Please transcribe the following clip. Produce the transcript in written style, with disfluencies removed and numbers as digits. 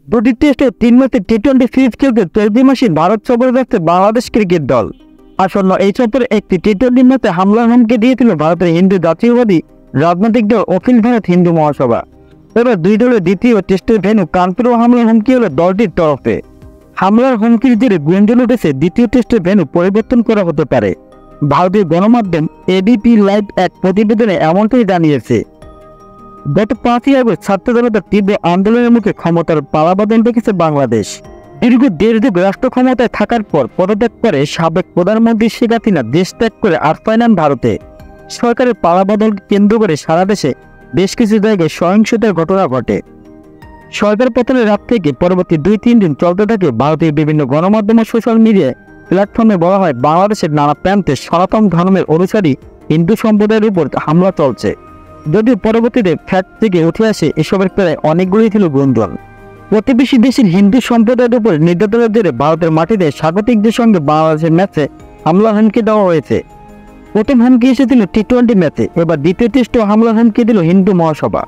দুটি টেস্টে 3 ম্যাচে টি-20 সিরিজ খেলতে চলতি মাসে ভারত সফরে যাচ্ছে বাংলাদেশ ক্রিকেট দল। আসন্ন এই সফরে একটি টি-20 ম্যাচে হামলার হুমকি দিয়েছিল ভারতের হিন্দু জাতীয়বাদী রাজনৈতিক দল অখিল ভারত হিন্দু মহাসভা। এবার দুই দলের দ্বিতীয় টেস্টের ভেন্যু কানপুরেও হামলার হুমকি হলো দলটির তরফে। হামলার হুমকির জেরে গুঞ্জন উঠেছে দ্বিতীয় টেস্টের ভেন্যু পরিবর্তন করা হতে পারে। ভারতীয় গণমাধ্যম এবিপি লাইভ এক প্রতিবেদনে এমনটাই জানিয়েছে। গত 5ই আগস্ট ছাত্র জনতার তীব্র আন্দোলনের মুখে ক্ষমতার পালাবদল দেখেছে বাংলাদেশ। দীর্ঘ দেড় যুগ রাষ্ট্র ক্ষমতায় থাকার পর পদত্যাগ করে সাবেক প্রধানমন্ত্রী শেখ হাসিনা দেশ ত্যাগ করে আশ্রয় নেন ভারতে। সরকারের পালাবদলকে কেন্দ্র করে সারা দেশে বেশ কিছু জায়গায় সহিংসতার ঘটনা ঘটে। সরকার পতনের রাত থেকে পরবর্তী 2-3 দিন চলতে থাকে ভারতীয় বিভিন্ন গণমাধ্যম ও সোশ্যাল মিডিয়া প্ল্যাটফর্মে বলা হয় বাংলাদেশের নানা প্রান্তে সনাতন ধর্মের অনুসারী হিন্দু সম্প্রদায়ের উপর হামলা চলছে। যদিও পরবর্তীতে ফ্যাক্ট থেকে উঠে আসে এসবের প্রায় অনেকগুলোই ছিল গুঞ্জন। প্রতিবেশী দেশের হিন্দু সম্প্রদায়ের উপর নির্যাতনের জেরে ভারতের মাটিতে স্বাগতিকদের সঙ্গে বাংলাদেশের ম্যাচে হামলার হুমকি দেওয়া হয়েছে। প্রথম হুমকি এসেছিল টি-20 ম্যাচে, এবার দ্বিতীয় টেস্টেও হামলার হুমকি দিল হিন্দু মহাসভা।